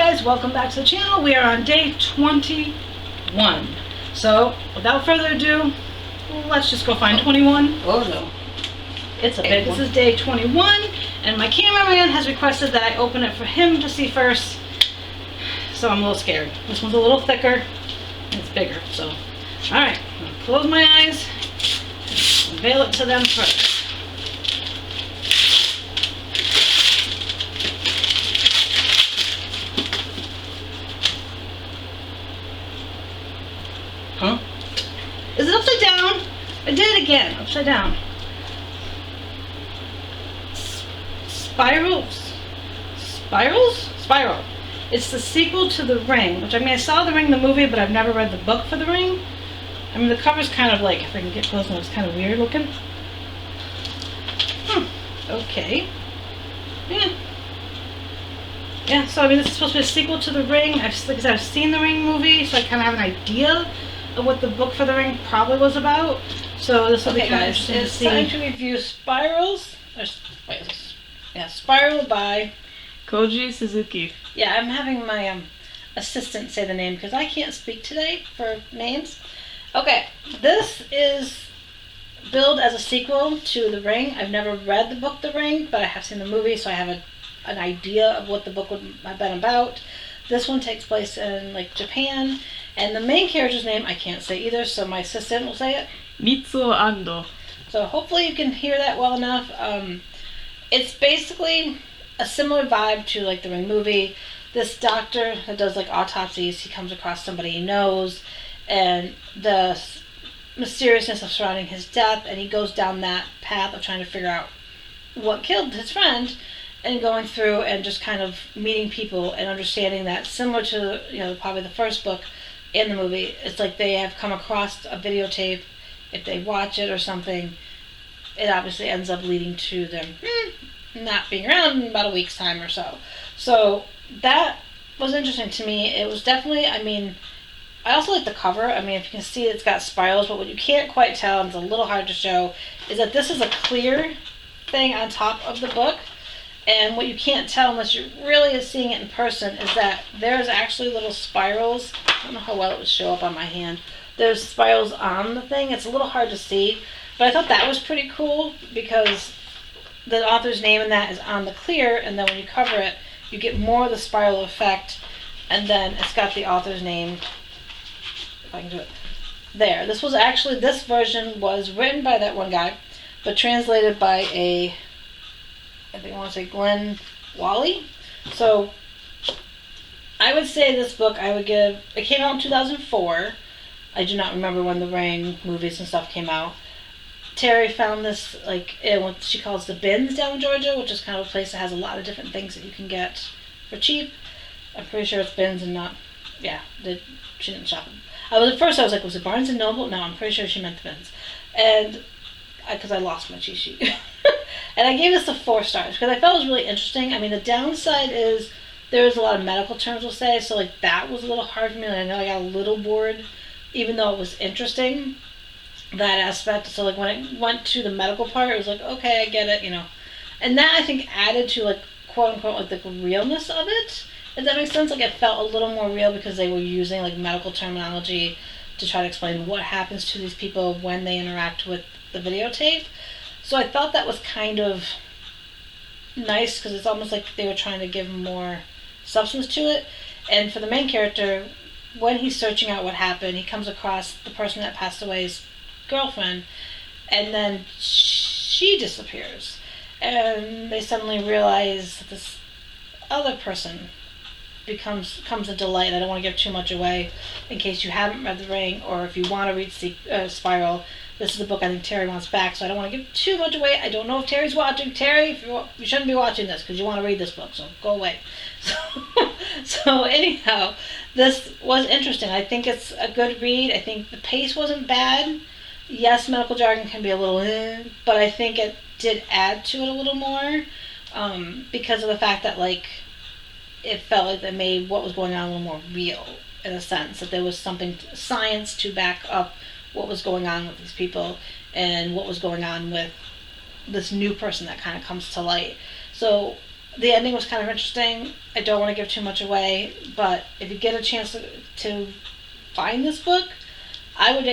guys, welcome back to the channel. We are on day 21. So, without further ado, let's just go find 21. Oh no. It's a big one. This is day 21, and my cameraman has requested that I open it for him to see first. So I'm a little scared. This one's a little thicker, and it's bigger, so. Alright, I'm gonna close my eyes, unveil it to them first. Huh? Is it upside down? I did it again. Upside down. Spiral. It's the sequel to The Ring, which, I mean, I saw The Ring, the movie, but I've never read the book for The Ring. I mean, the cover's kind of like, if I can get close enough, it's kind of weird looking. Okay. Yeah, so I mean, this is supposed to be a sequel to The Ring. Like I said, I've seen The Ring movie, so I kind of have an idea of what the book for The Ring probably was about. So this will be kind of interesting to see. It's time to review Spirals. Yeah, Spiral by Koji Suzuki. Yeah, I'm having my assistant say the name because I can't speak today for names. Okay, this is billed as a sequel to The Ring. I've never read the book The Ring, but I have seen the movie, so I have an idea of what the book would have been about. This one takes place in like Japan, and the main character's name I can't say either, so my assistant will say it. Mitsuo Ando. So hopefully you can hear that well enough. It's basically a similar vibe to like the Ring movie. This doctor that does like autopsies, he comes across somebody he knows, and the mysteriousness of surrounding his death, and he goes down that path of trying to figure out what killed his friend, and going through and just kind of meeting people and understanding that, similar to, you know, probably the first book in the movie, it's like they have come across a videotape. If they watch it or something, it obviously ends up leading to them not being around in about a week's time or so. So that was interesting to me. It was definitely, I mean, I also like the cover. I mean, if you can see, it's got spirals, but what you can't quite tell, and it's a little hard to show, is that this is a clear thing on top of the book. And what you can't tell unless you're really seeing it in person is that there's actually little spirals. I don't know how well it would show up on my hand. There's spirals on the thing. It's a little hard to see. But I thought that was pretty cool because the author's name in that is on the clear, and then when you cover it, you get more of the spiral effect, and then it's got the author's name, if I can do it, there. This version was written by that one guy, but translated by I think I want to say Glenn Wally. So I would say this book it came out in 2004. I do not remember when the Ring movies and stuff came out. Terry found this like in what she calls the bins down in Georgia, which is kind of a place that has a lot of different things that you can get for cheap. I'm pretty sure it's bins and not, she didn't shop them. At first I was like, was it Barnes and Noble? No, I'm pretty sure she meant the bins. And because I lost my cheat sheet. And I gave this 4 stars because I felt it was really interesting. I mean, the downside is there's a lot of medical terms, we'll say, so like that was a little hard for me. And I know I got a little bored, even though it was interesting, that aspect. So like when it went to the medical part, it was like, okay, I get it, you know. And that, I think, added to like, quote unquote, like the realness of it. If that makes sense, like it felt a little more real because they were using like medical terminology to try to explain what happens to these people when they interact with the videotape. So I thought that was kind of nice because it's almost like they were trying to give more substance to it. And for the main character, when he's searching out what happened, he comes across the person that passed away's girlfriend, and then she disappears. And they suddenly realize that this other person comes a delight. I don't want to give too much away in case you haven't read The Ring, or if you want to read Spiral. This is the book I think Terry wants back, so I don't want to give too much away. I don't know if Terry's watching. Terry, you shouldn't be watching this because you want to read this book, so go away. So anyhow, this was interesting. I think it's a good read. I think the pace wasn't bad. Yes, medical jargon can be a little but I think it did add to it a little more because of the fact that like it felt like that made what was going on a little more real, in a sense that there was something, science to back up what was going on with these people and what was going on with this new person that kind of comes to light. So The ending was kind of interesting. I don't want to give too much away, but if you get a chance to find this book, I would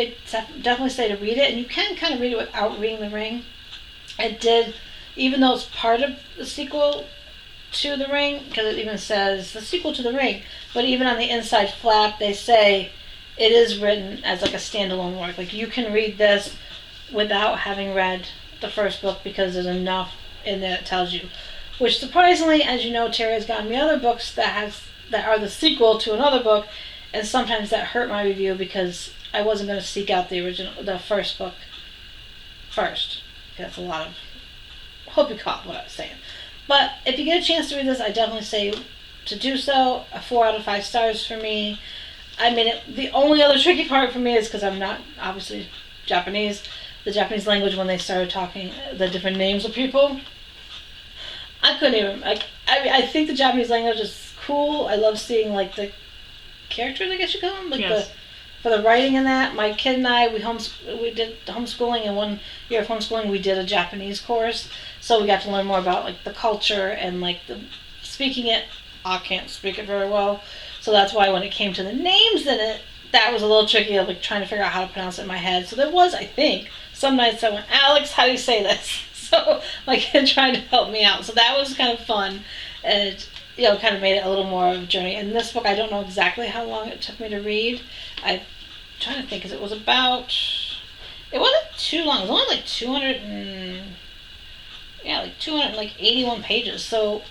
definitely say to read it, and you can kind of read it without reading The Ring. It did, even though it's part of the sequel to The Ring, because it even says the sequel to The Ring, but even on the inside flap, they say it is written as like a standalone work. Like you can read this without having read the first book because there's enough in there that tells you. Which surprisingly, as you know, Terry has gotten me other books that are the sequel to another book, and sometimes that hurt my review because I wasn't going to seek out the first book first. That's a lot of. Hope you caught what I was saying. But if you get a chance to read this, I definitely say to do so. A 4 out of 5 stars for me. I mean, the only other tricky part for me is because I'm not obviously Japanese. The Japanese language, when they started talking the different names of people, I couldn't even. I think the Japanese language is cool. I love seeing like the characters, I guess you call them, like Yes. for the writing in that. My kid and I, we did homeschooling, and 1 year of homeschooling we did a Japanese course, so we got to learn more about like the culture and like the speaking it. I can't speak it very well, so that's why when it came to the names in it, that was a little tricky of like trying to figure out how to pronounce it in my head. So there was, I think, some nights I went, Alex, how do you say this? So my kid tried to help me out, so that was kind of fun, and it, kind of made it a little more of a journey. And this book, I don't know exactly how long it took me to read. I'm trying to think, because it wasn't too long. It was only like 281 pages. So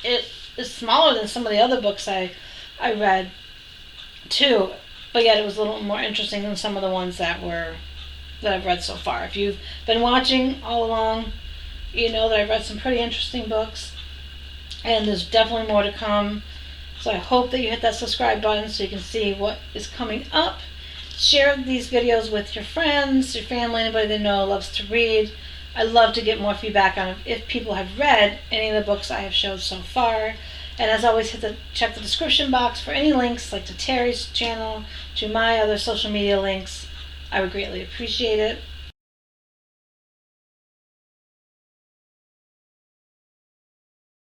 it is smaller than some of the other books I read too. But yet it was a little more interesting than some of the ones that I've read so far. If you've been watching all along, you know that I've read some pretty interesting books, and there's definitely more to come. So I hope that you hit that subscribe button so you can see what is coming up. Share these videos with your friends, your family, anybody that know loves to read. I love to get more feedback on if people have read any of the books I have showed so far. And as always, check the description box for any links, like to Terry's channel, to my other social media links. I would greatly appreciate it.